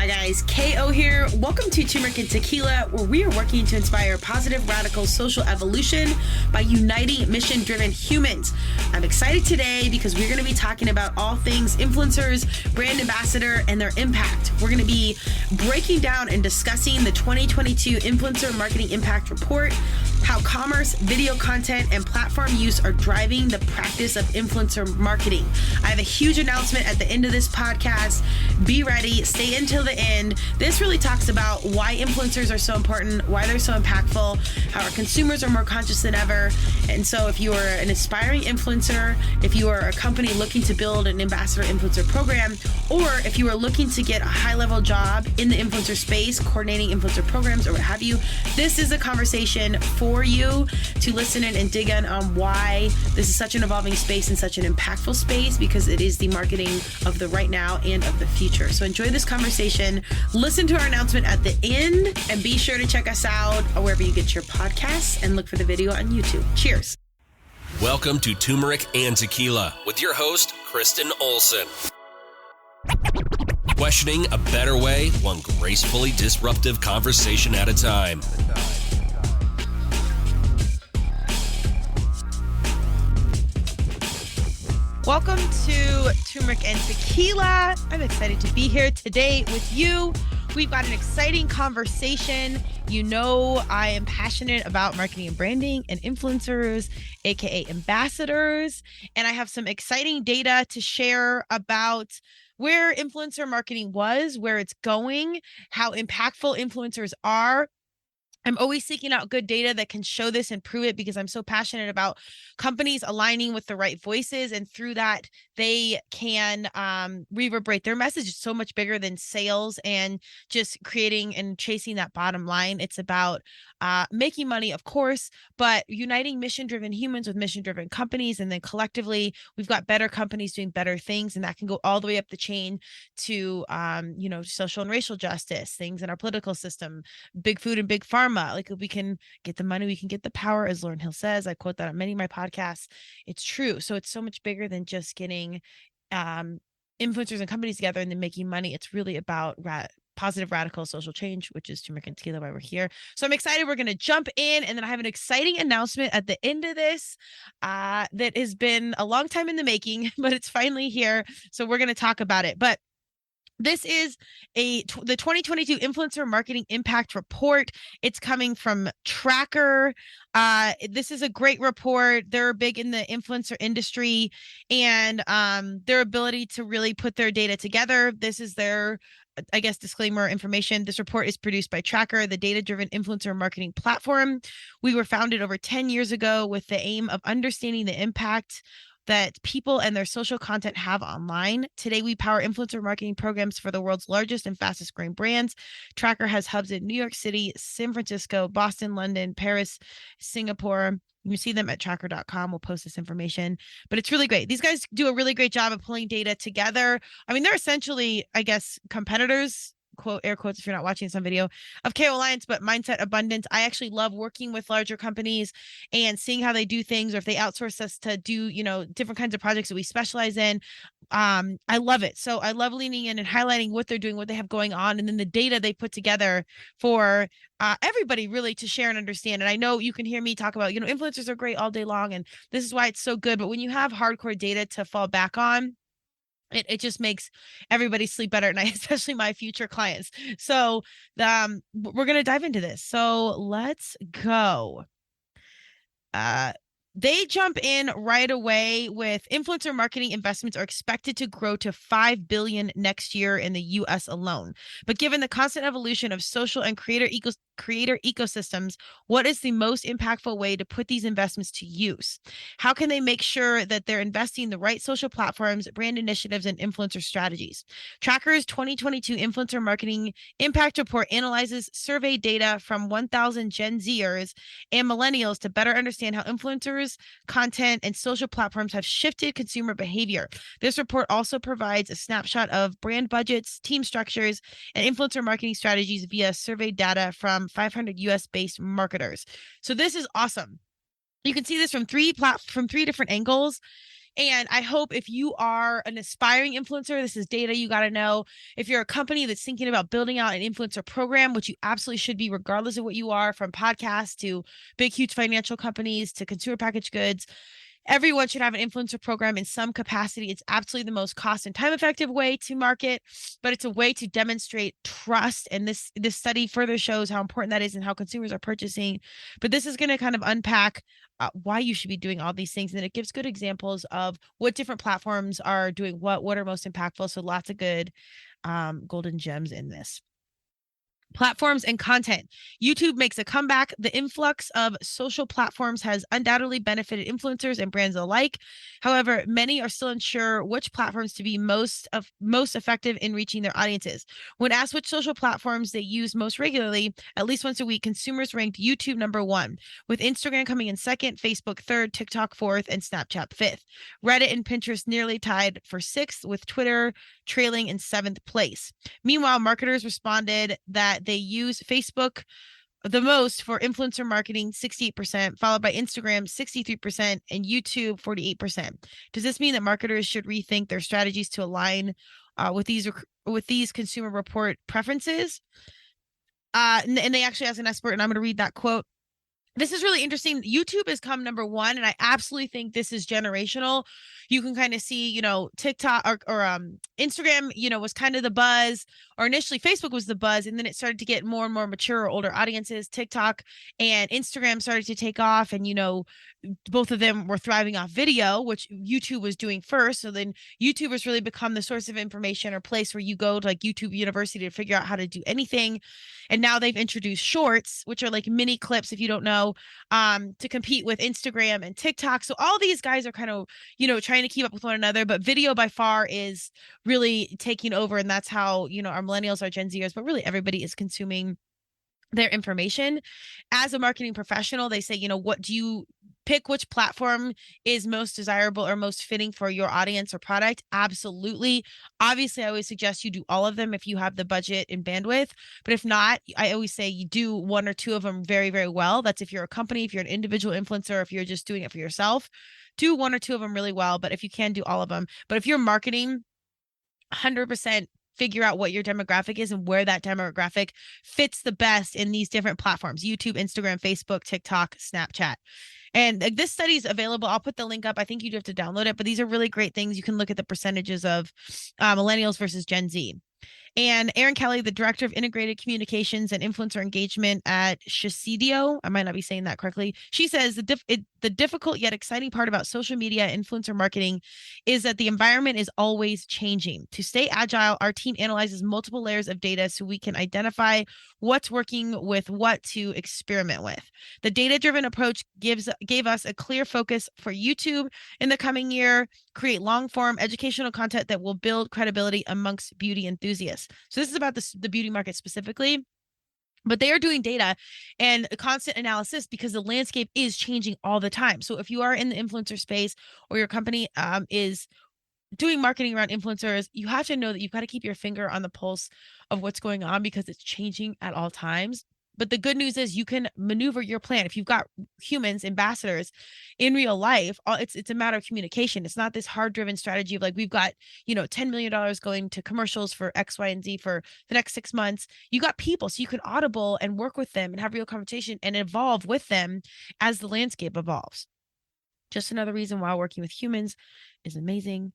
guys, KO here. Welcome to Turmeric and Tequila, where we are working to inspire positive, radical social evolution by uniting mission-driven humans. I'm excited today because we're going to be talking about all things influencers, brand ambassador, and their impact. We're going to be breaking down and discussing the 2022 Influencer Marketing Impact Report, how commerce, video content, and platform use are driving the practice of influencer marketing. I have a huge announcement at the end of this podcast. Be ready, stay until the end. This really talks about why influencers are so important, why they're so impactful, how our consumers are more conscious than ever. And so if you are an aspiring influencer, if you are a company looking to build an ambassador influencer program, or if you are looking to get a high-level job in the influencer space, coordinating influencer programs or what have you, this is a conversation for you to listen in and dig in on why this is such an evolving space and such an impactful space, because it is the marketing of the right now and of the future. So enjoy this conversation. Listen to our announcement at the end, and be sure to check us out wherever you get your podcasts and look for the video on YouTube. Cheers. Welcome to Turmeric and Tequila with your host, Kristen Olson. Questioning a better way, one gracefully disruptive conversation at a time. Welcome to Turmeric and Tequila. I'm excited to be here today with you. We've got an exciting conversation. You know, I am passionate about marketing and branding and influencers, aka ambassadors. And I have some exciting data to share about where influencer marketing was, where it's going, how impactful influencers are. I'm always seeking out good data that can show this and prove it, because I'm so passionate about companies aligning with the right voices, and through that they can reverberate their message. It's so much bigger than sales and just creating and chasing that bottom line. It's about making money, of course, but uniting mission-driven humans with mission-driven companies, and then collectively we've got better companies doing better things, and that can go all the way up the chain to social and racial justice, things in our political system, big food and big pharma. Like, if we can get the money, we can get the power, as Lauryn Hill says. I quote that on many of my podcasts. It's true. So it's so much bigger than just getting influencers and companies together and then making money. It's really about positive, radical social change, which is Turmeric and Tequila, why we're here. So I'm excited. We're going to jump in, and then I have an exciting announcement at the end of this that has been a long time in the making, but it's finally here. So we're going to talk about it. But this is the 2022 Influencer Marketing Impact Report. It's coming from Traackr. This is a great report. They're big in the influencer industry, and their ability to really put their data together. This is their, I guess, disclaimer information. This report is produced by Traackr, the data-driven influencer marketing platform. We were founded over 10 years ago with the aim of understanding the impact that people and their social content have online. Today, we power influencer marketing programs for the world's largest and fastest growing brands. Traackr has hubs in New York City, San Francisco, Boston, London, Paris, Singapore. You can see them at traackr.com. We'll post this information, but it's really great. These guys do a really great job of pulling data together. I mean, they're essentially, I guess, competitors, quote, air quotes if you're not watching some video, of KO Alliance, but Mindset Abundance. I actually love working with larger companies and seeing how they do things, or if they outsource us to do, different kinds of projects that we specialize in. I love it. So I love leaning in and highlighting what they're doing, what they have going on, and then the data they put together for everybody really to share and understand. And I know you can hear me talk about, influencers are great all day long, and this is why it's so good. But when you have hardcore data to fall back on, it just makes everybody sleep better at night, especially my future clients. So we're going to dive into this. So let's go. They jump in right away with influencer marketing investments are expected to grow to $5 billion next year in the US alone. But given the constant evolution of social and creator ecosystems, what is the most impactful way to put these investments to use? How can they make sure that they're investing in the right social platforms, brand initiatives, and influencer strategies? Traackr 2022 Influencer Marketing Impact Report analyzes survey data from 1,000 Gen Zers and millennials to better understand how influencers, content, and social platforms have shifted consumer behavior. This report also provides a snapshot of brand budgets, team structures, and influencer marketing strategies via survey data from 500 US-based marketers. So this is awesome. You can see this from three different angles. And I hope if you are an aspiring influencer, this is data you got to know. If you're a company that's thinking about building out an influencer program, which you absolutely should be, regardless of what you are, from podcasts to big, huge financial companies to consumer packaged goods, everyone should have an influencer program in some capacity. It's absolutely the most cost and time effective way to market, but it's a way to demonstrate trust. And this study further shows how important that is and how consumers are purchasing. But this is going to kind of unpack why you should be doing all these things. And then it gives good examples of what different platforms are doing what are most impactful. So lots of good golden gems in this. Platforms and content. YouTube makes a comeback. The influx of social platforms has undoubtedly benefited influencers and brands alike. However, many are still unsure which platforms to be most effective in reaching their audiences. When asked which social platforms they use most regularly, at least once a week, consumers ranked YouTube number 1, with Instagram coming in second, Facebook third, TikTok fourth, and Snapchat fifth. Reddit and Pinterest nearly tied for 6th, with Twitter trailing in 7th place. Meanwhile, marketers responded that they use Facebook the most for influencer marketing, 68%, followed by Instagram, 63%, and YouTube, 48%. Does this mean that marketers should rethink their strategies to align with these consumer report preferences? And they actually asked an expert, and I'm going to read that quote. This is really interesting. YouTube has come number 1, and I absolutely think this is generational. You can kind of see, TikTok or Instagram, was kind of the buzz, or initially Facebook was the buzz, and then it started to get more and more mature or older audiences. TikTok and Instagram started to take off, and both of them were thriving off video, which YouTube was doing first. So then YouTube has really become the source of information or place where you go to like YouTube University to figure out how to do anything. And now they've introduced shorts, which are like mini clips, if you don't know, to compete with Instagram and TikTok. So all these guys are kind of, trying to keep up with one another, but video by far is really taking over. And that's how, our millennials, our Gen Zers, but really everybody is consuming their information. As a marketing professional, they say, what do you pick, which platform is most desirable or most fitting for your audience or product? Absolutely. Obviously, I always suggest you do all of them if you have the budget and bandwidth. But if not, I always say you do 1 or 2 of them very, very well. That's if you're a company, if you're an individual influencer, if you're just doing it for yourself, do 1 or 2 of them really well. But if you can, do all of them. But if you're marketing, 100% figure out what your demographic is and where that demographic fits the best in these different platforms: YouTube, Instagram, Facebook, TikTok, Snapchat. And this study is available. I'll put the link up. I think you do have to download it, but these are really great things. You can look at the percentages of millennials versus Gen Z. And Erin Kelly, the director of integrated communications and influencer engagement at Shiseido, I might not be saying that correctly, she says the difficult yet exciting part about social media influencer marketing is that the environment is always changing. To stay agile, our team analyzes multiple layers of data so we can identify what's working with what to experiment with. The data-driven approach gave us a clear focus for YouTube in the coming year: create long-form educational content that will build credibility amongst beauty enthusiasts. So this is about the beauty market specifically, but they are doing data and a constant analysis because the landscape is changing all the time. So if you are in the influencer space or your company is doing marketing around influencers, you have to know that you've got to keep your finger on the pulse of what's going on because it's changing at all times. But the good news is you can maneuver your plan. If you've got humans, ambassadors in real life, it's a matter of communication. It's not this hard-driven strategy of like, we've got, $10 million going to commercials for X, Y, and Z for the next 6 months. You got people, so you can audible and work with them and have real conversation and evolve with them as the landscape evolves. Just another reason why working with humans is amazing.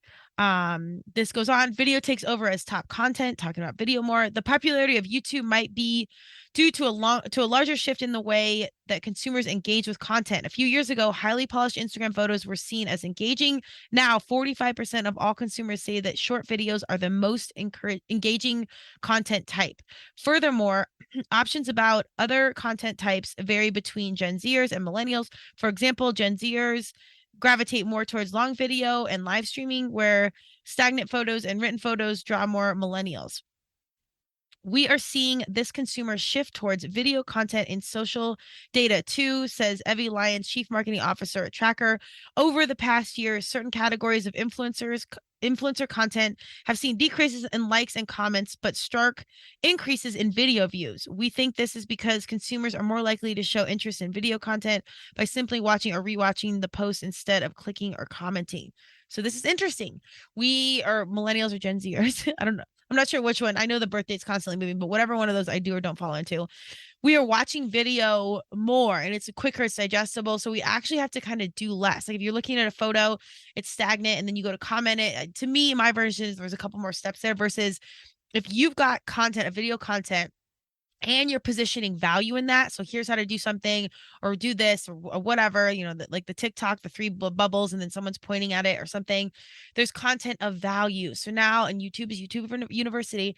This goes on. Video takes over as top content, talking about video more. The popularity of YouTube might be due to a larger shift in the way that consumers engage with content. A few years ago, highly polished Instagram photos were seen as engaging. Now, 45% of all consumers say that short videos are the most engaging content type. Furthermore, options about other content types vary between Gen Zers and millennials. For example, Gen Zers gravitate more towards long video and live streaming, where stagnant photos and written photos draw more millennials. We are seeing this consumer shift towards video content in social data too, says Evie Lyons, Chief Marketing Officer at Traackr. Over the past year, certain categories of influencers influencer content have seen decreases in likes and comments, but stark increases in video views. We think this is because consumers are more likely to show interest in video content by simply watching or rewatching the post instead of clicking or commenting. So this is interesting. We are millennials or Gen Zers. I don't know. I'm not sure which one. I know the birth date's constantly moving, but whatever one of those I do or don't fall into, we are watching video more and it's quicker, it's digestible. So we actually have to kind of do less. Like if you're looking at a photo, it's stagnant and then you go to comment it. To me, my version is there's a couple more steps there versus if you've got content, a video content, and you're positioning value in that. So here's how to do something or do this or whatever, like the TikTok, the three bubbles, and then someone's pointing at it or something. There's content of value. So now, and YouTube is YouTube University,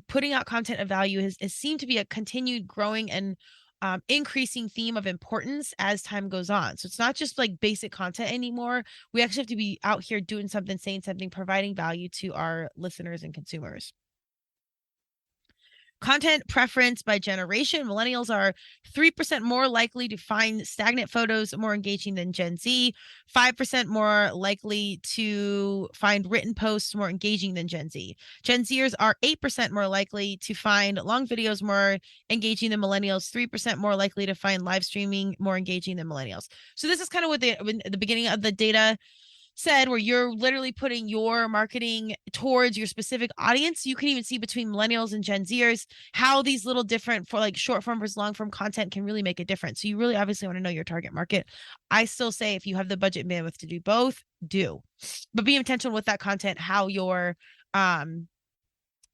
putting out content of value has seemed to be a continued growing and increasing theme of importance as time goes on. So it's not just like basic content anymore. We actually have to be out here doing something, saying something, providing value to our listeners and consumers. Content preference by generation. Millennials are 3% more likely to find stagnant photos more engaging than Gen Z, 5% more likely to find written posts more engaging than Gen Z. Gen Zers are 8% more likely to find long videos more engaging than millennials, 3% more likely to find live streaming more engaging than millennials. So this is kind of what the beginning of the data said, where you're literally putting your marketing towards your specific audience. You can even see between millennials and Gen Zers how these little different for like short form versus long form content can really make a difference. So you really obviously want to know your target market. I still say if you have the budget and bandwidth to do both, do, but be intentional with that content, how you're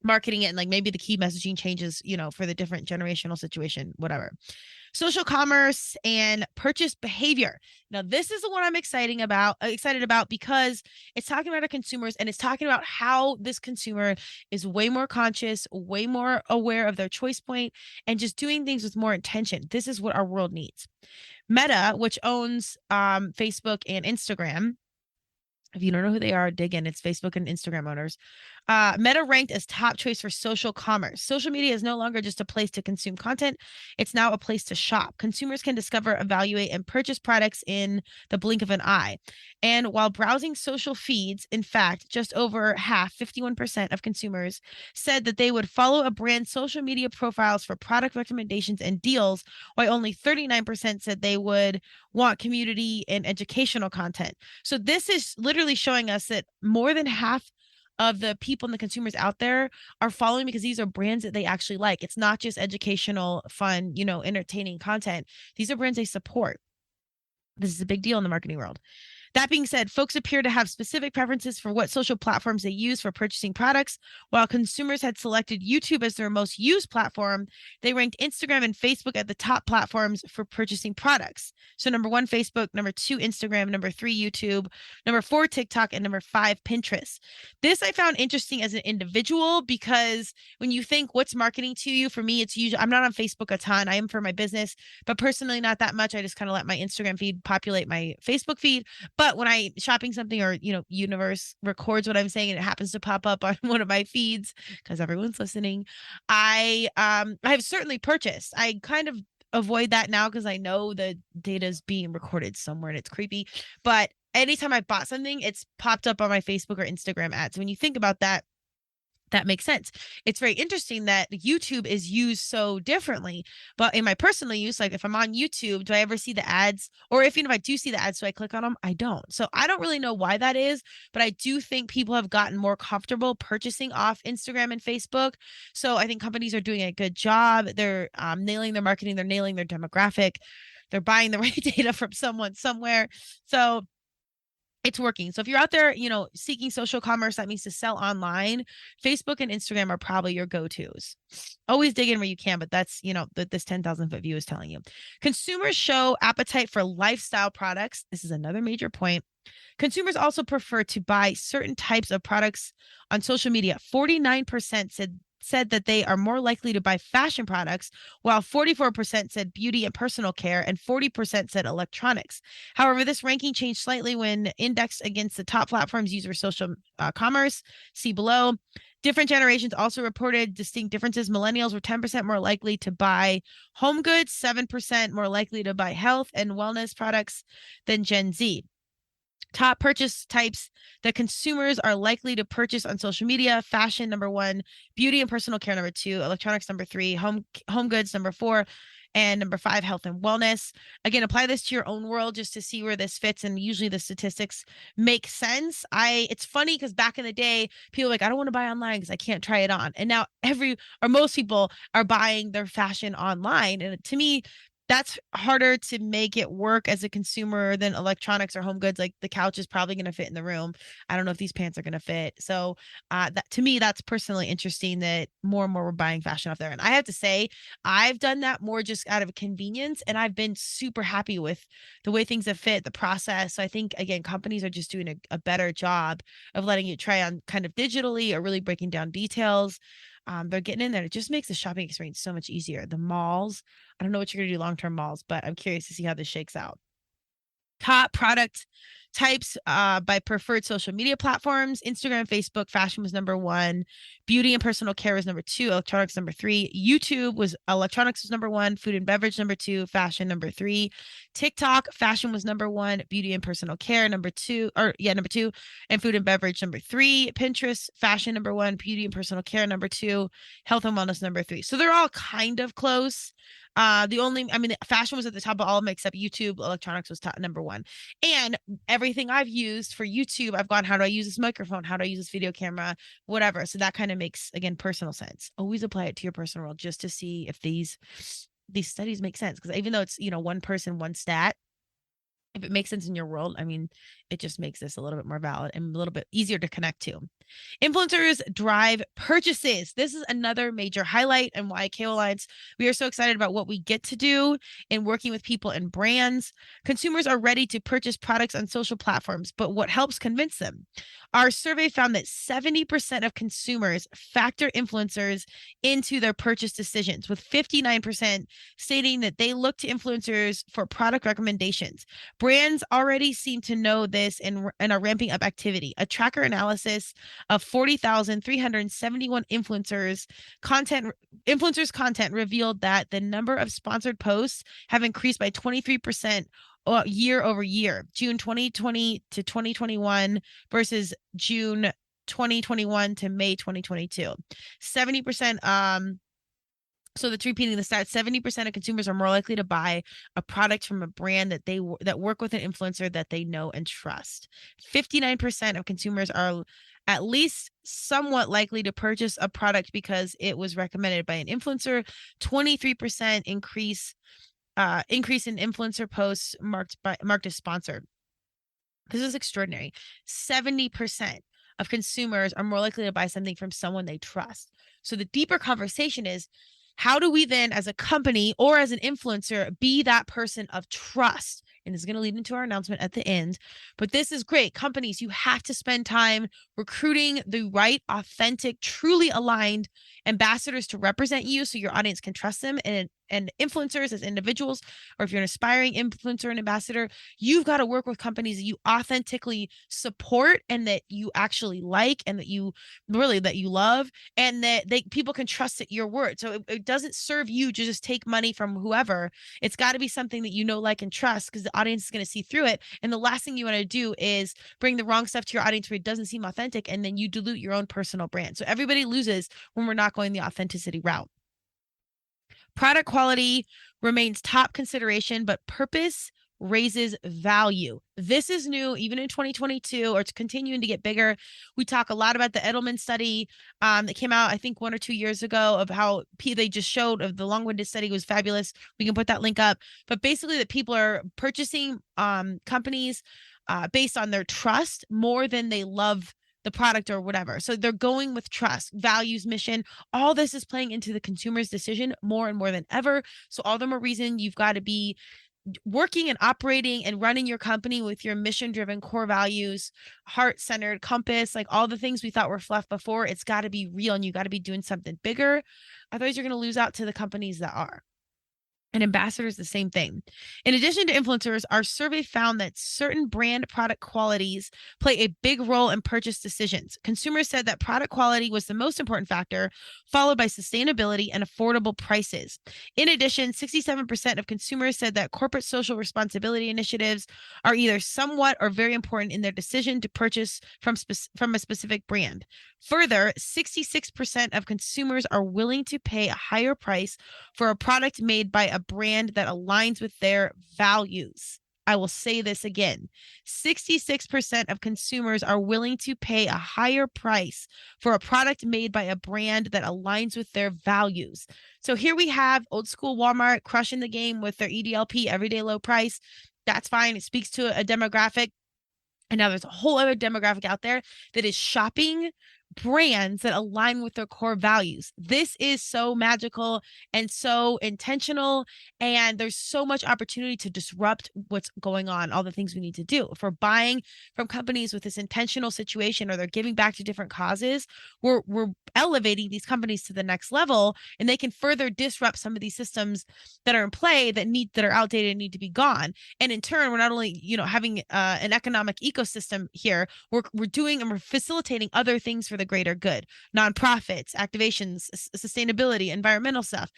marketing it, and like maybe the key messaging changes, for the different generational situation, whatever. Social commerce and purchase behavior. Now, this is the one I'm excited about because it's talking about our consumers and it's talking about how this consumer is way more conscious, way more aware of their choice point, and just doing things with more intention. This is what our world needs. Meta, which owns Facebook and Instagram. If you don't know who they are, dig in. It's Facebook and Instagram owners. Meta ranked as top choice for social commerce. Social media is no longer just a place to consume content. It's now a place to shop. Consumers can discover, evaluate, and purchase products in the blink of an eye. And while browsing social feeds, in fact, just over half, 51% of consumers said that they would follow a brand's social media profiles for product recommendations and deals, while only 39% said they would want community and educational content. So this is literally showing us that more than half of the people and the consumers out there are following because these are brands that they actually like. It's not just educational, fun, entertaining content. These are brands they support. This is a big deal in the marketing world. That being said, folks appear to have specific preferences for what social platforms they use for purchasing products. While consumers had selected YouTube as their most used platform, they ranked Instagram and Facebook at the top platforms for purchasing products. So number 1, Facebook, number 2, Instagram, number 3, YouTube, number 4, TikTok, and number 5, Pinterest. This I found interesting as an individual because when you think what's marketing to you, for me, it's usually, I'm not on Facebook a ton. I am for my business, but personally not that much. I just kind of let my Instagram feed populate my Facebook feed. But when I shopping something or, universe records what I'm saying and it happens to pop up on one of my feeds because everyone's listening, I have certainly purchased. I kind of avoid that now because I know the data is being recorded somewhere and it's creepy. But anytime I bought something, it's popped up on my Facebook or Instagram ads. When you think about that, that makes sense. It's very interesting that YouTube is used so differently. But in my personal use, like if I'm on YouTube, do I ever see the ads? Or if I do see the ads, do I click on them? I don't. So I don't really know why that is, but I do think people have gotten more comfortable purchasing off Instagram and Facebook. So I think companies are doing a good job. They're nailing their marketing. They're nailing their demographic. They're buying the right data from someone somewhere. So it's working. So if you're out there, seeking social commerce, that means to sell online, Facebook and Instagram are probably your go-tos. Always dig in where you can, but that's, this 10,000 foot view is telling you. Consumers show appetite for lifestyle products. This is another major point. Consumers also prefer to buy certain types of products on social media. 49% said that they are more likely to buy fashion products, while 44% said beauty and personal care, and 40% said electronics. However, this ranking changed slightly when indexed against the top platforms used for social commerce. See below. Different generations also reported distinct differences. Millennials were 10% more likely to buy home goods, 7% more likely to buy health and wellness products than Gen Z. Top purchase types that consumers are likely to purchase on social media: fashion, number one; beauty and personal care, number two; electronics, number three; home goods, number four; and number five, health and wellness. Again, apply this to your own world just to see where this fits, and usually the statistics make sense. It's funny because back in the day, people were like, I don't want to buy online because I can't try it on, and now most people are buying their fashion online, and to me, that's harder to make it work as a consumer than electronics or home goods. Like the couch is probably going to fit in the room. I don't know if these pants are going to fit. So that, to me, that's personally interesting that more and more we're buying fashion off there. And I have to say, I've done that more just out of convenience, and I've been super happy with the way things have fit, the process. So I think, again, companies are just doing a better job of letting you try on kind of digitally or really breaking down details. They're getting in there. It just makes the shopping experience so much easier. The malls, I don't know what you're going to do long-term malls, but I'm curious to see how this shakes out. Top product types by preferred social media platforms: Instagram, Facebook. Fashion was number one. Beauty and personal care was number two. Electronics, number three. Electronics was number one. Food and beverage, number two. Fashion, number three. TikTok, fashion was number one. Beauty and personal care, number two. Number two. And food and beverage, number three. Pinterest, fashion, number one. Beauty and personal care, number two. Health and wellness, number three. So they're all kind of close. Fashion was at the top of all of them except YouTube. Electronics was top number one. And everything I've used for YouTube, I've gone, how do I use this microphone? How do I use this video camera? Whatever. So that kind of makes, again, personal sense. Always apply it to your personal world just to see if these studies make sense. Because even though it's, one person, one stat, if it makes sense in your world, it just makes this a little bit more valid and a little bit easier to connect to. Influencers drive purchases. This is another major highlight, and why KO Alliance, we are so excited about what we get to do in working with people and brands. Consumers are ready to purchase products on social platforms, but what helps convince them? Our survey found that 70% of consumers factor influencers into their purchase decisions, with 59% stating that they look to influencers for product recommendations. Brands already seem to know this and are ramping up activity. A Traackr analysis of 40,371 influencers content revealed that the number of sponsored posts have increased by 23% year over year, June 2020 to 2021 versus June 2021 to May 2022. 70%. So that's repeating the stats. 70% of consumers are more likely to buy a product from a brand that work with an influencer that they know and trust. 59% of consumers are at least somewhat likely to purchase a product because it was recommended by an influencer. 23% increase in influencer posts marked as sponsored. This is extraordinary. 70% of consumers are more likely to buy something from someone they trust. So the deeper conversation is, how do we then, as a company or as an influencer, be that person of trust? And this is going to lead into our announcement at the end. But this is great. Companies, you have to spend time recruiting the right, authentic, truly aligned ambassadors to represent you so your audience can trust them. And influencers as individuals, or if you're an aspiring influencer and ambassador, you've got to work with companies that you authentically support and that you actually like and that you love, and that people can trust at your word. So it doesn't serve you to just take money from whoever. It's got to be something that you know, like, and trust, because the audience is going to see through it. And the last thing you want to do is bring the wrong stuff to your audience where it doesn't seem authentic, and then you dilute your own personal brand. So everybody loses when we're not going the authenticity route. Product quality remains top consideration, but purpose raises value. This is new, even in 2022, or it's continuing to get bigger. We talk a lot about the Edelman study that came out, I think, 1 or 2 years ago, of how they just showed of the long-winded study was fabulous. We can put that link up. But basically, that people are purchasing companies based on their trust more than they love the product or whatever. So they're going with trust, values, mission. All this is playing into the consumer's decision more and more than ever. So all the more reason you've got to be working and operating and running your company with your mission-driven core values, heart-centered compass, like all the things we thought were fluff before. It's got to be real, and you got to be doing something bigger. Otherwise, you're going to lose out to the companies that are. And ambassadors, the same thing. In addition to influencers, our survey found that certain brand product qualities play a big role in purchase decisions. Consumers said that product quality was the most important factor, followed by sustainability and affordable prices. In addition, 67% of consumers said that corporate social responsibility initiatives are either somewhat or very important in their decision to purchase from a specific brand. Further, 66% of consumers are willing to pay a higher price for a product made by a brand that aligns with their values. I will say this again. 66% of consumers are willing to pay a higher price for a product made by a brand that aligns with their values. So here we have old school Walmart crushing the game with their EDLP, everyday low price. That's fine. It speaks to a demographic. And now there's a whole other demographic out there that is shopping brands that align with their core values. This is so magical and so intentional. And there's so much opportunity to disrupt what's going on, all the things we need to do. If we're buying from companies with this intentional situation or they're giving back to different causes, we're elevating these companies to the next level, and they can further disrupt some of these systems that are in play that are outdated and need to be gone. And in turn, we're not only, having an economic ecosystem here, we're doing and we're facilitating other things for the greater good, nonprofits, activations, sustainability, environmental stuff,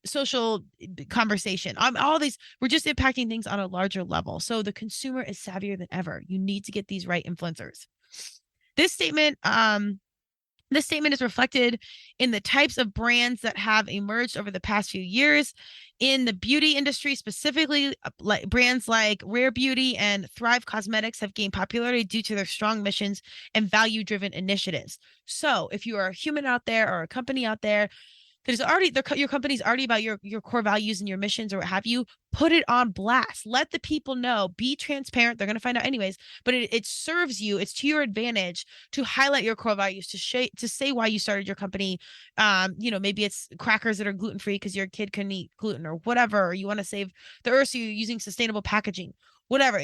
social conversation, all these. We're just impacting things on a larger level. So the consumer is savvier than ever. You need to get these right influencers. This statement is reflected in the types of brands that have emerged over the past few years. In the beauty industry, specifically, brands like Rare Beauty and Thrive Cosmetics have gained popularity due to their strong missions and value-driven initiatives. So if you are a human out there or a company out there your company's already about your core values and your missions or what have you, put it on blast. Let the people know. Be transparent. They're going to find out anyways, but it serves you. It's to your advantage to highlight your core values, to say why you started your company. Maybe it's crackers that are gluten-free because your kid can eat gluten or whatever, or you want to save the earth, so you're using sustainable packaging. Whatever.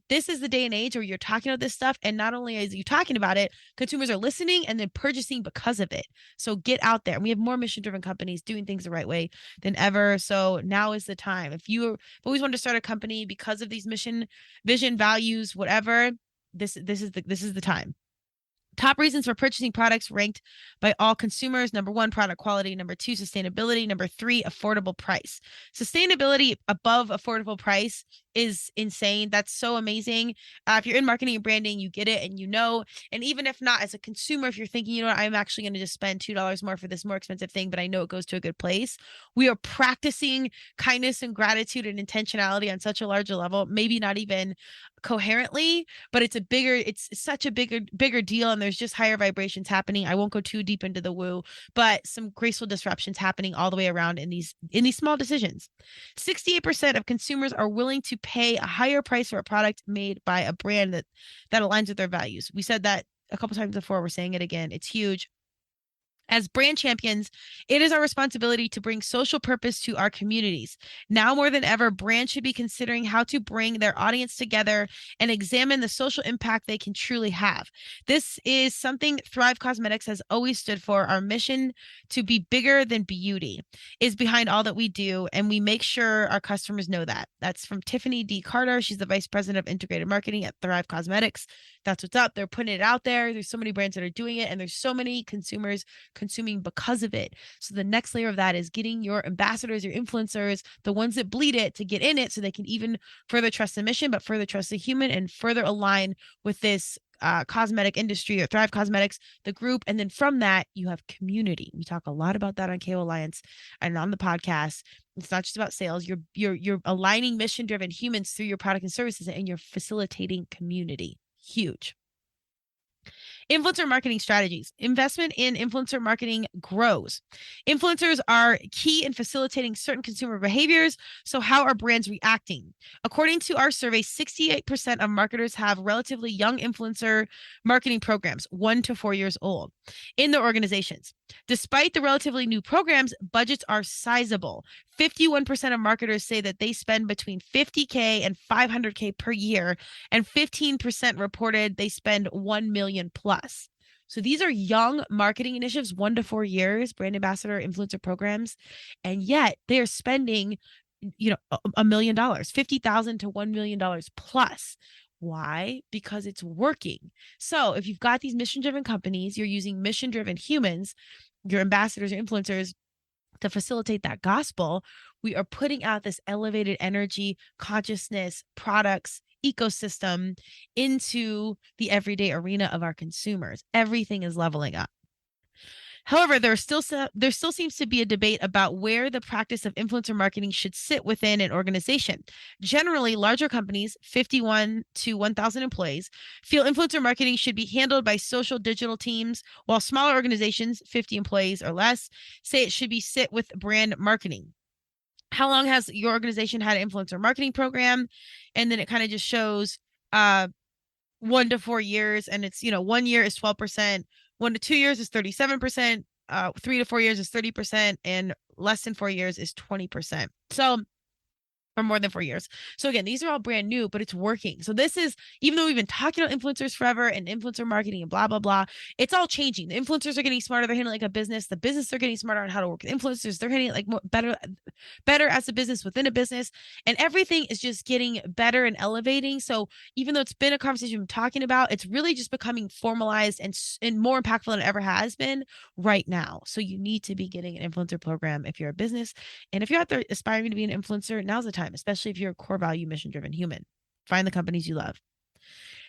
This is the day and age where you're talking about this stuff. And not only is you talking about it, consumers are listening and then purchasing because of it. So get out there. We have more mission-driven companies doing things the right way than ever. So now is the time. If you always wanted to start a company because of these mission, vision, values, whatever, this is the time. Top reasons for purchasing products ranked by all consumers. Number 1, product quality. Number 2, sustainability. Number 3, affordable price. Sustainability above affordable price is insane. That's so amazing. If you're in marketing and branding, you get it and and even if not, as a consumer, if you're thinking, I'm actually going to just spend $2 more for this more expensive thing, but I know it goes to a good place. We are practicing kindness and gratitude and intentionality on such a larger level, maybe not even coherently, but it's such a bigger deal, and there's just higher vibrations happening. I won't go too deep into the woo, but some graceful disruptions happening all the way around in these small decisions. 68% of consumers are willing to pay a higher price for a product made by a brand that aligns with their values. We said that a couple times before. We're saying it again. It's huge. As brand champions, it is our responsibility to bring social purpose to our communities. Now more than ever, brands should be considering how to bring their audience together and examine the social impact they can truly have. This is something Thrive Cosmetics has always stood for. Our mission to be bigger than beauty is behind all that we do, and we make sure our customers know that. That's from Tiffany D. Carter. She's the Vice President of Integrated Marketing at Thrive Cosmetics. That's what's up. They're putting it out there. There's so many brands that are doing it, and there's so many consumers consuming because of it. So the next layer of that is getting your ambassadors, your influencers, the ones that bleed it, to get in it so they can even further trust the mission, but further trust the human and further align with this cosmetic industry or Thrive Cosmetics, the group. And then from that, you have community. We talk a lot about that on KO Alliance and on the podcast. It's not just about sales. You're aligning mission-driven humans through your product and services, and you're facilitating community. Huge. Influencer marketing strategies. Investment in influencer marketing grows. Influencers are key in facilitating certain consumer behaviors. So how are brands reacting? According to our survey, 68% of marketers have relatively young influencer marketing programs, 1 to 4 years old, in their organizations. Despite the relatively new programs, budgets are sizable. 51% of marketers say that they spend between $50K and $500K per year, and 15% reported they spend $1 million plus. So these are young marketing initiatives, 1 to 4 years, brand ambassador, influencer programs, and yet they're spending, $1 million, $50,000 to $1 million plus. Why? Because it's working. So if you've got these mission-driven companies, you're using mission-driven humans, your ambassadors or influencers, to facilitate that gospel, we are putting out this elevated energy, consciousness, products, ecosystem into the everyday arena of our consumers. Everything is leveling up. However, there still seems to be a debate about where the practice of influencer marketing should sit within an organization. Generally, larger companies, 51 to 1,000 employees, feel influencer marketing should be handled by social digital teams, while smaller organizations, 50 employees or less, say it should sit with brand marketing. How long has your organization had an influencer marketing program? And then it kind of just shows 1 to 4 years, and it's 1 year is 12%, 1 to 2 years is 37%, 3 to 4 years is 30%, and less than 4 years is 20%. So, or more than 4 years. So again, these are all brand new, but it's working. So this is, even though we've been talking about influencers forever and influencer marketing and blah, blah, blah, it's all changing. The influencers are getting smarter. They're handling like a business. The business are getting smarter on how to work with influencers. They're handling like more, better as a business within a business. And everything is just getting better and elevating. So even though it's been a conversation we've been talking about, it's really just becoming formalized and more impactful than it ever has been right now. So you need to be getting an influencer program if you're a business. And if you're out there aspiring to be an influencer, now's the time, especially if you're a core value, mission-driven human. Find the companies you love.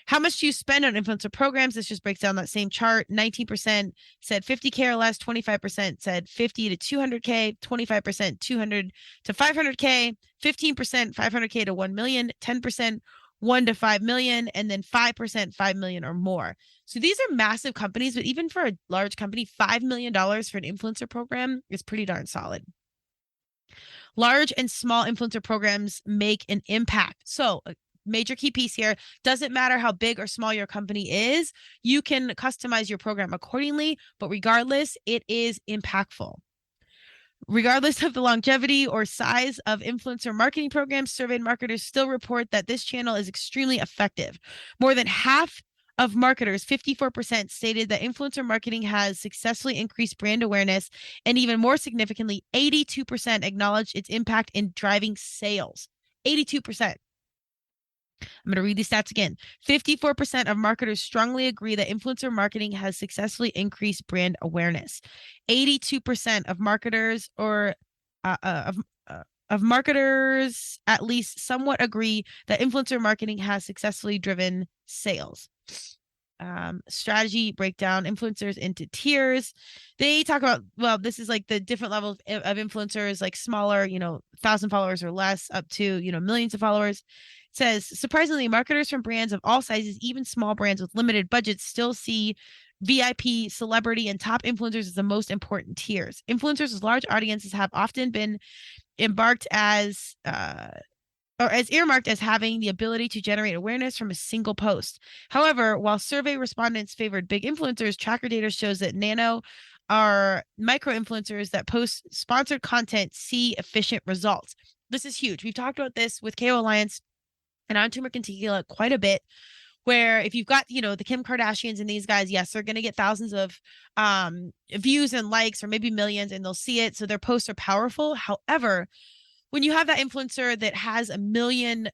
How much do you spend on influencer programs? This just breaks down that same chart. 19% said 50K or less, 25% said 50 to 200K, 25% 200 to 500K, 15% 500K to 1 million, 10% 1 to 5 million, and then 5% 5 million or more. So these are massive companies, but even for a large company, $5 million for an influencer program is pretty darn solid. Large and small influencer programs make an impact. So a major key piece here, doesn't matter how big or small your company is, you can customize your program accordingly, but regardless, it is impactful. Regardless of the longevity or size of influencer marketing programs, surveyed marketers still report that this channel is extremely effective. More than half of marketers, 54%, stated that influencer marketing has successfully increased brand awareness, and even more significantly, 82% acknowledged its impact in driving sales. 82%. I'm going to read these stats again. 54% of marketers strongly agree that influencer marketing has successfully increased brand awareness. 82% of marketers of marketers at least somewhat agree that influencer marketing has successfully driven sales. Strategy breakdown influencers into tiers. They talk about, well, this is like the different levels of influencers, like smaller, 1,000 followers or less, up to, millions of followers. It says, surprisingly, marketers from brands of all sizes, even small brands with limited budgets, still see VIP, celebrity, and top influencers as the most important tiers. Influencers with large audiences have often been earmarked as having the ability to generate awareness from a single post. However, while survey respondents favored big influencers, Traackr data shows that nano or micro influencers that post sponsored content see efficient results. This is huge. We've talked about this with KO Alliance and on Turmeric and Tequila quite a bit, where if you've got, the Kim Kardashians and these guys, yes, they're going to get thousands of views and likes, or maybe millions, and they'll see it. So their posts are powerful. However, when you have that influencer that has a million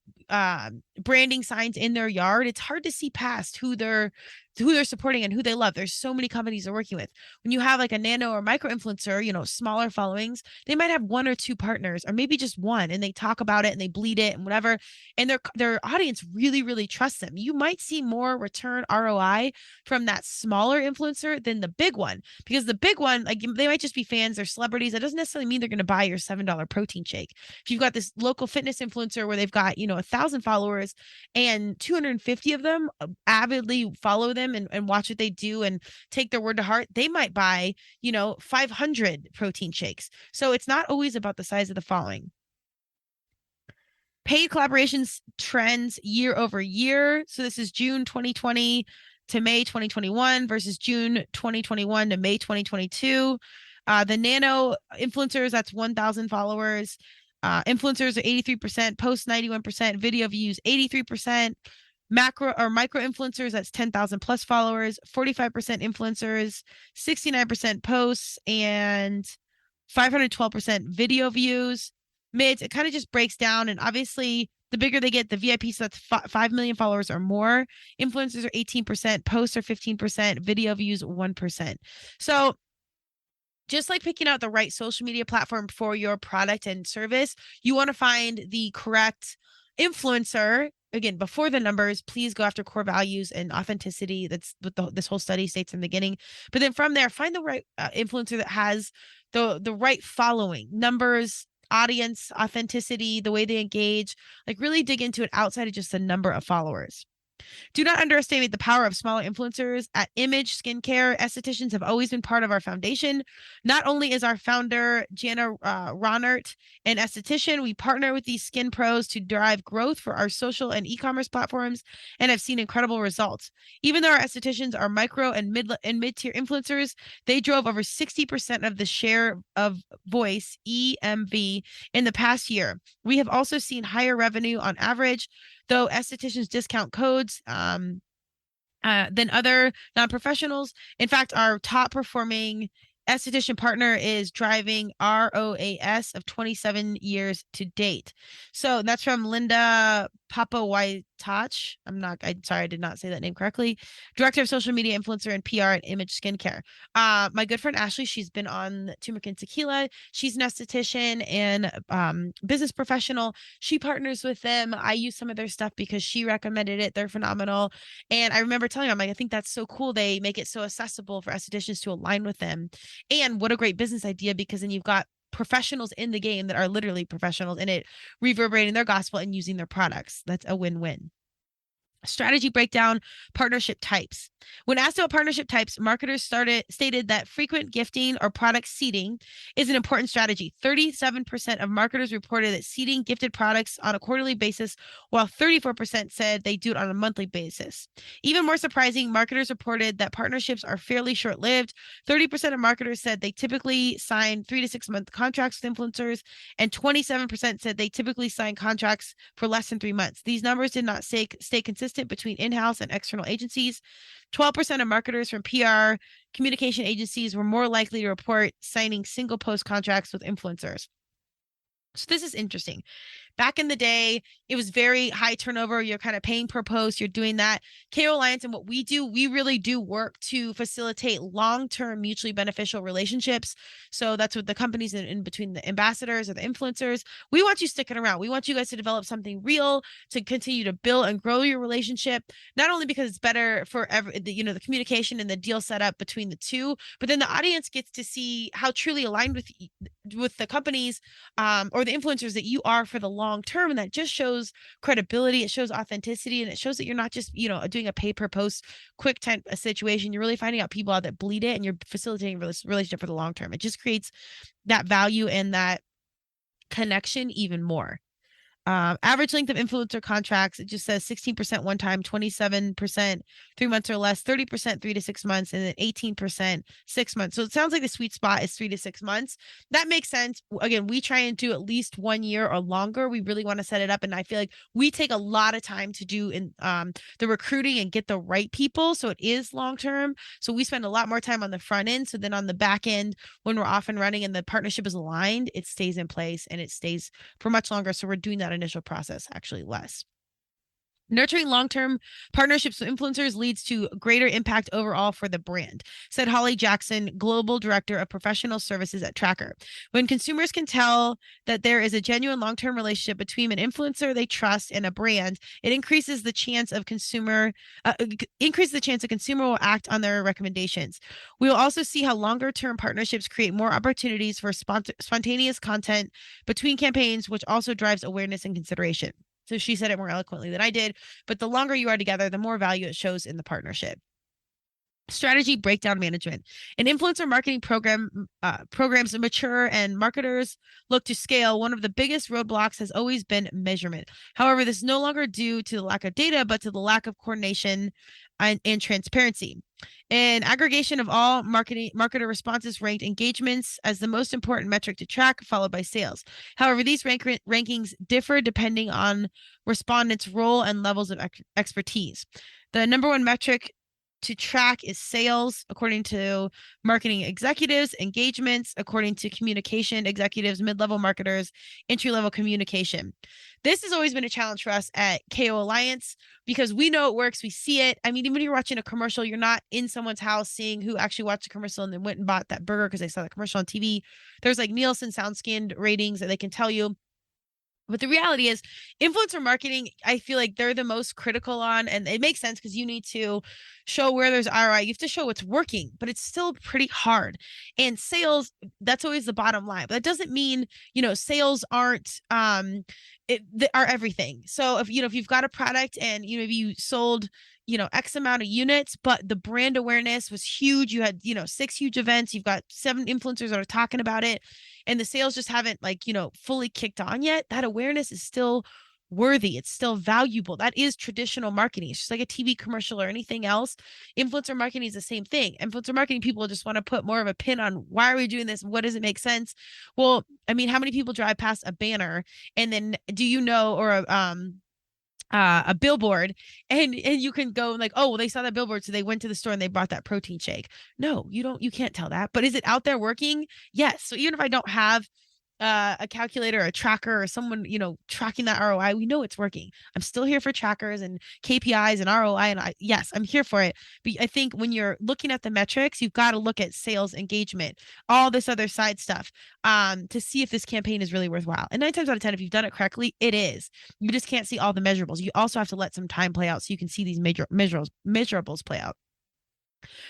branding signs in their yard, it's hard to see past who they're supporting and who they love. There's so many companies they're working with. When you have like a nano or micro influencer, smaller followings, they might have 1 or 2 partners, or maybe just one, and they talk about it and they bleed it and whatever. And their audience really, really trusts them. You might see more return ROI from that smaller influencer than the big one, because the big one, like, they might just be fans or celebrities. That doesn't necessarily mean they're going to buy your $7 protein shake. If you've got this local fitness influencer where they've got, 1,000 followers and 250 of them avidly follow them and watch what they do and take their word to heart, they might buy, 500 protein shakes. So it's not always about the size of the following. Paid collaborations trends year over year. So this is June 2020 to May 2021 versus June 2021 to May 2022. The nano influencers, that's 1,000 followers. Influencers are 83%, posts 91%, video views 83%, Macro or micro influencers, that's 10,000 plus followers, 45% influencers, 69% posts, and 512% video views. Mids, it kind of just breaks down. And obviously, the bigger they get, the VIP, so that's 5 million followers or more. Influencers are 18%, posts are 15%, video views 1%. So just like picking out the right social media platform for your product and service, you want to find the correct influencer. Again, before the numbers, please go after core values and authenticity. That's what this whole study states in the beginning. But then from there, find the right influencer that has the right following, numbers, audience, authenticity, the way they engage. Like really dig into it outside of just the number of followers. Do not underestimate the power of smaller influencers. At Image Skincare, estheticians have always been part of our foundation. Not only is our founder, Jana Ronert, an esthetician, we partner with these skin pros to drive growth for our social and e-commerce platforms and have seen incredible results. Even though our estheticians are micro and mid-tier influencers, they drove over 60% of the share of voice, EMV, in the past year. We have also seen higher revenue on average, though estheticians discount codes than other non-professionals. In fact, our top performing esthetician partner is driving ROAS of 27 years to date. So that's from Linda Papawaitach. I'm sorry, I did not say that name correctly. Director of social media influencer and PR at Image Skincare. My good friend Ashley, she's been on Turmeric and Tequila. She's an esthetician and business professional. She partners with them. I use some of their stuff because she recommended it. They're phenomenal. And I remember telling her, I'm like, I think that's so cool. They make it so accessible for estheticians to align with them. And what a great business idea, because then you've got professionals in the game that are literally professionals in it, reverberating their gospel and using their products. That's a win-win. Strategy breakdown, partnership types. When asked about partnership types, marketers stated that frequent gifting or product seeding is an important strategy. 37% of marketers reported that seeding gifted products on a quarterly basis, while 34% said they do it on a monthly basis. Even more surprising, marketers reported that partnerships are fairly short-lived. 30% of marketers said they typically sign 3 to 6 month contracts with influencers, and 27% said they typically sign contracts for less than 3 months. These numbers did not stay consistent between in-house and external agencies. 12% of marketers from PR communication agencies were more likely to report signing single post contracts with influencers. So this is interesting. Back in the day, it was very high turnover. You're kind of paying per post. You're doing that. KO Alliance and what we do, we really do work to facilitate long-term mutually beneficial relationships. So that's what the companies in between the ambassadors or the influencers, we want you sticking around. We want you guys to develop something real, to continue to build and grow your relationship, not only because it's better for the communication and the deal set up between the two, but then the audience gets to see how truly aligned with the companies or the influencers that you are for the long term. And that just shows credibility. It shows authenticity, and it shows that you're not just, doing a pay per post quick time situation. You're really finding out people out that bleed it, and you're facilitating this relationship for the long term. It just creates that value and that connection even more. Average length of influencer contracts, it just says 16% one time, 27% 3 months or less, 30% 3 to 6 months, and then 18% 6 months. So it sounds like the sweet spot is 3 to 6 months. That makes sense. Again, we try and do at least 1 year or longer. We really want to set it up, and I feel like we take a lot of time to do in the recruiting and get the right people. So it is long term. So we spend a lot more time on the front end. So then on the back end, when we're off and running and the partnership is aligned, it stays in place and it stays for much longer. So we're doing that initial process actually less. Nurturing long-term partnerships with influencers leads to greater impact overall for the brand, said Holly Jackson, Global Director of Professional Services at Traackr. When consumers can tell that there is a genuine long-term relationship between an influencer they trust and a brand, it increases the chance a consumer will act on their recommendations. We will also see how longer-term partnerships create more opportunities for spontaneous content between campaigns, which also drives awareness and consideration. So she said it more eloquently than I did, but the longer you are together, the more value it shows in the partnership. Strategy breakdown management. An influencer marketing programs mature and marketers look to scale. One of the biggest roadblocks has always been measurement. However, this is no longer due to the lack of data, but to the lack of coordination and transparency. An aggregation of all marketer responses ranked engagements as the most important metric to track, followed by sales. However, these rankings differ depending on respondents' role and levels of expertise. The number one metric to track is sales, according to marketing executives, engagements, according to communication executives, mid-level marketers, entry-level communication. This has always been a challenge for us at KO Alliance because we know it works. We see it. I mean, even when you're watching a commercial, you're not in someone's house seeing who actually watched the commercial and then went and bought that burger because they saw the commercial on TV. There's like Nielsen SoundScan ratings that they can tell you. But the reality is, influencer marketing, I feel like they're the most critical on, and it makes sense because you need to show where there's ROI. You have to show what's working, but it's still pretty hard. And sales, that's always the bottom line. But that doesn't mean, sales aren't are everything. So if you've got a product and you sold X amount of units, but the brand awareness was huge. You had 6 huge events. You've got 7 influencers that are talking about it, and the sales just haven't fully kicked on yet. That awareness is still worthy. It's still valuable. That is traditional marketing. It's just like a TV commercial or anything else. Influencer marketing is the same thing. Influencer marketing people just want to put more of a pin on why are we doing this? What does it make sense? Well, I mean, how many people drive past a banner and then or a billboard and you can go like, oh, well, they saw that billboard, so they went to the store and they bought that protein shake. No, you can't tell that. But is it out there working? Yes. So even if I don't have a calculator, a tracker, or someone, tracking that ROI, we know it's working. I'm still here for trackers and KPIs and ROI. And yes, I'm here for it. But I think when you're looking at the metrics, you've got to look at sales engagement, all this other side stuff, to see if this campaign is really worthwhile. And 9 times out of 10, if you've done it correctly, it is. You just can't see all the measurables. You also have to let some time play out so you can see these measurables play out.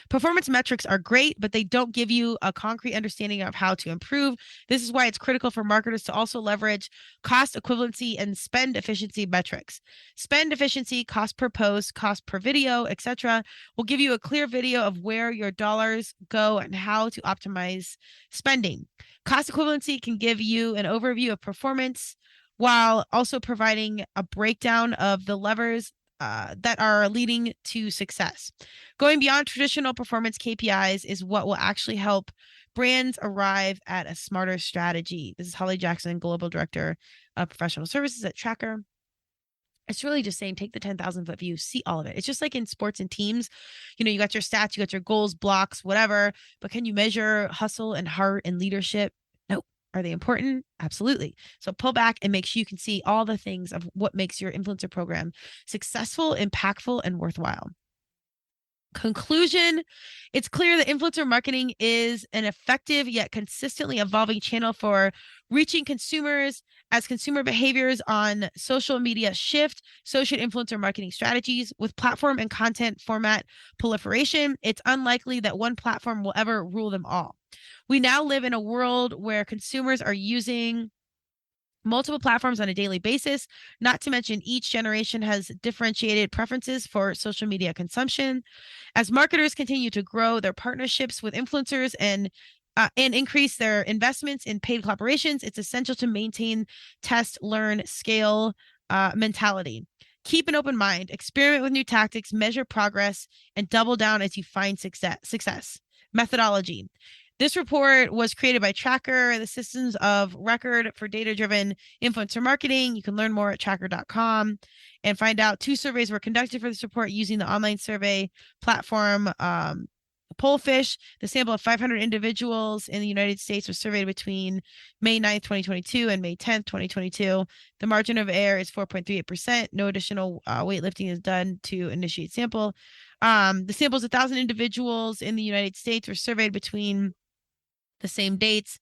Performance metrics are great, but they don't give you a concrete understanding of how to improve. This is why it's critical for marketers to also leverage cost equivalency and spend efficiency metrics. Spend efficiency, cost per post, cost per video, etc., will give you a clear video of where your dollars go and how to optimize spending. Cost equivalency can give you an overview of performance while also providing a breakdown of the levers that are leading to success. Going beyond traditional performance KPIs is what will actually help brands arrive at a smarter strategy. This is Holly Jackson, Global Director of Professional Services at Traackr. It's really just saying, take the 10,000 foot view, see all of it. It's just like in sports and teams, you got your stats, you got your goals, blocks, whatever, but can you measure hustle and heart and leadership? No. Are they important? Absolutely. So pull back and make sure you can see all the things of what makes your influencer program successful, impactful, and worthwhile. Conclusion, it's clear that influencer marketing is an effective yet consistently evolving channel for reaching consumers. As consumer behaviors on social media shift, so should influencer marketing strategies. With platform and content format proliferation, it's unlikely that one platform will ever rule them all. We now live in a world where consumers are using multiple platforms on a daily basis, not to mention each generation has differentiated preferences for social media consumption. As marketers continue to grow their partnerships with influencers and increase their investments in paid collaborations, it's essential to maintain test, learn, scale mentality. Keep an open mind, experiment with new tactics, measure progress, and double down as you find success. Methodology. This report was created by Traackr, the systems of record for data-driven influencer marketing. You can learn more at traackr.com and find out 2 surveys were conducted for this report using the online survey platform Pollfish. The sample of 500 individuals in the United States was surveyed between May 9th, 2022 and May 10th, 2022. The margin of error is 4.38%. No additional weightlifting is done to initiate sample. The samples of 1,000 individuals in the United States were surveyed between the same dates.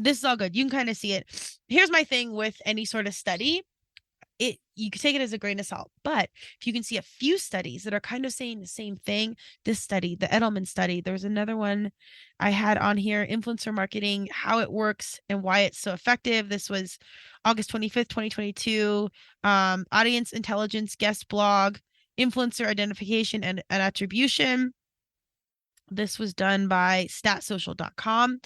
This is all good. You can kind of see it. Here's my thing with any sort of study. You can take it as a grain of salt, but if you can see a few studies that are kind of saying the same thing, this study, the Edelman study, there was another one I had on here, influencer marketing, how it works and why it's so effective. This was August 25th, 2022, audience intelligence, guest blog, influencer identification and attribution. This was done by statsocial.com.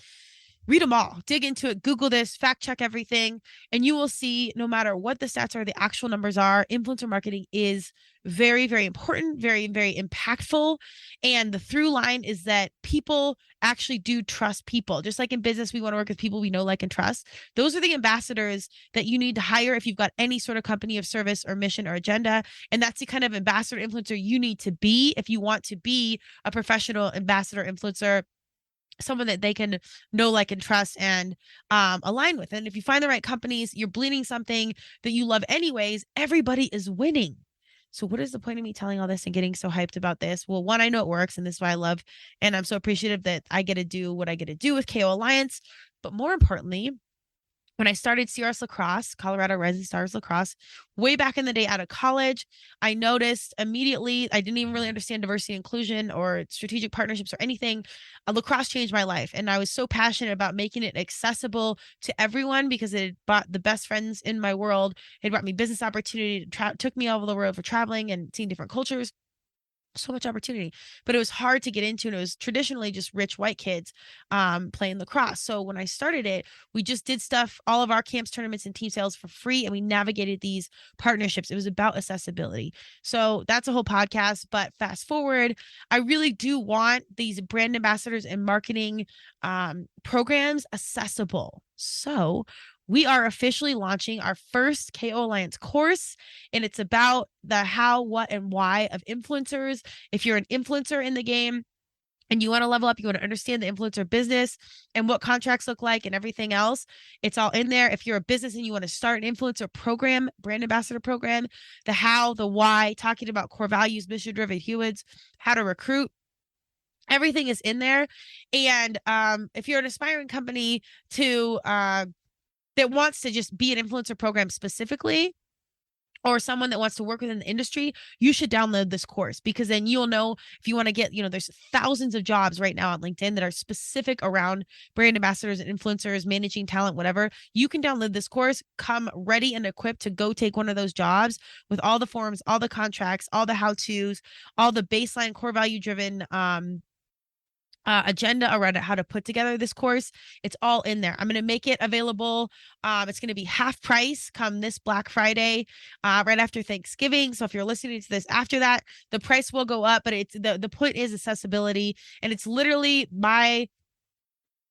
read them all, dig into it, Google this, fact check everything, and you will see no matter what the stats are, the actual numbers are, influencer marketing is very, very important, very, very impactful. And the through line is that people actually do trust people. Just like in business, we want to work with people we know, like, and trust. Those are the ambassadors that you need to hire if you've got any sort of company of service or mission or agenda. And that's the kind of ambassador influencer you need to be if you want to be a professional ambassador influencer, someone that they can know, like, and trust and align with. And if you find the right companies, you're bleeding something that you love anyways, everybody is winning. So what is the point of me telling all this and getting so hyped about this? Well, one, I know it works, and this is why I love, and I'm so appreciative that I get to do what I get to do with KO Alliance. But more importantly, when I started CRS Lacrosse, Colorado Rising Stars Lacrosse, way back in the day out of college, I noticed immediately, I didn't even really understand diversity and inclusion or strategic partnerships or anything. Lacrosse changed my life. And I was so passionate about making it accessible to everyone because it brought the best friends in my world. It brought me business opportunity, took me all over the world for traveling and seeing different cultures. So much opportunity, but it was hard to get into, and it was traditionally just rich white kids playing lacrosse. So when I started it, we just did stuff, all of our camps, tournaments, and team sales for free, and we navigated these partnerships. It was about accessibility. So that's a whole podcast, but fast forward, I really do want these brand ambassadors and marketing programs accessible. So we are officially launching our first KO Alliance course, and it's about the how, what, and why of influencers. If you're an influencer in the game and you want to level up, you want to understand the influencer business and what contracts look like and everything else, it's all in there. If you're a business and you want to start an influencer program, brand ambassador program, the how, the why, talking about core values, mission-driven humans, how to recruit, everything is in there. And if you're an aspiring company to that wants to just be an influencer program specifically, or someone that wants to work within the industry, you should download this course, because then you'll know if you want to get, there's thousands of jobs right now on LinkedIn that are specific around brand ambassadors and influencers, managing talent, whatever. You can download this course, come ready and equipped to go take one of those jobs with all the forms, all the contracts, all the how-tos, all the baseline core value driven agenda around how to put together this course. It's all in there. I'm going to make it available. It's going to be half price come this Black Friday, right after Thanksgiving. So if you're listening to this after that, the price will go up, but it's the point is accessibility. And it's literally my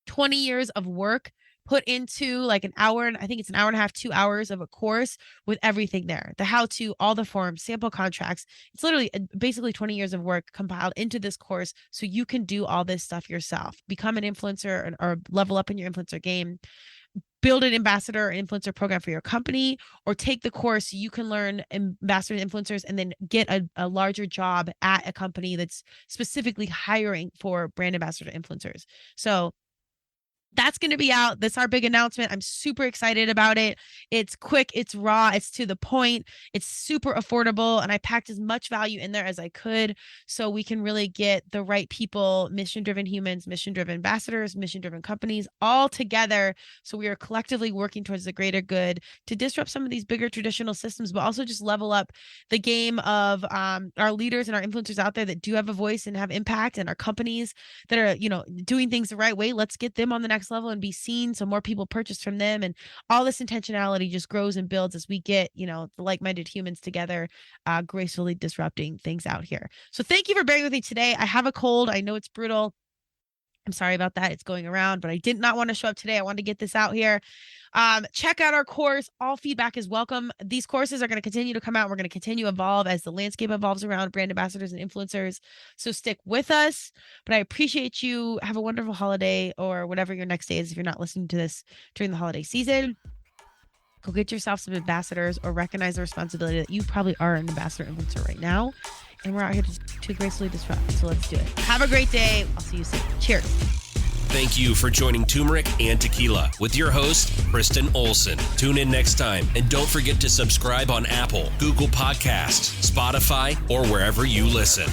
20 years of work put into like an hour, and I think it's an hour and a half, 2 hours of a course with everything there, the how to, all the forms, sample contracts. It's literally basically 20 years of work compiled into this course, so you can do all this stuff yourself, become an influencer or level up in your influencer game, build an ambassador or influencer program for your company, or take the course so you can learn ambassadors and influencers and then get a larger job at a company that's specifically hiring for brand ambassador influencers. So that's going to be out. That's our big announcement. I'm super excited about it. It's quick, it's raw, it's to the point, it's super affordable, and I packed as much value in there as I could so we can really get the right people, mission-driven humans, mission-driven ambassadors, mission-driven companies all together, so we are collectively working towards the greater good to disrupt some of these bigger traditional systems, but also just level up the game of our leaders and our influencers out there that do have a voice and have impact, and our companies that are, doing things the right way. Let's get them on the next level and be seen so more people purchase from them, and all this intentionality just grows and builds as we get the like-minded humans together, gracefully disrupting things out here. So thank you for bearing with me today. I have a cold. I know it's brutal. I'm sorry about that. It's going around, but I did not want to show up today. I wanted to get this out here. Check out our course. All feedback is welcome. These courses are going to continue to come out. We're going to continue to evolve as the landscape evolves around brand ambassadors and influencers. So stick with us. But I appreciate you. Have a wonderful holiday or whatever your next day is if you're not listening to this during the holiday season. Go get yourself some ambassadors, or recognize the responsibility that you probably are an ambassador influencer right now. And we're out here to gracefully disrupt. So let's do it. Have a great day. I'll see you soon. Cheers. Thank you for joining Turmeric and Tequila with your host, Kristen Olson. Tune in next time, and don't forget to subscribe on Apple, Google Podcasts, Spotify, or wherever you listen.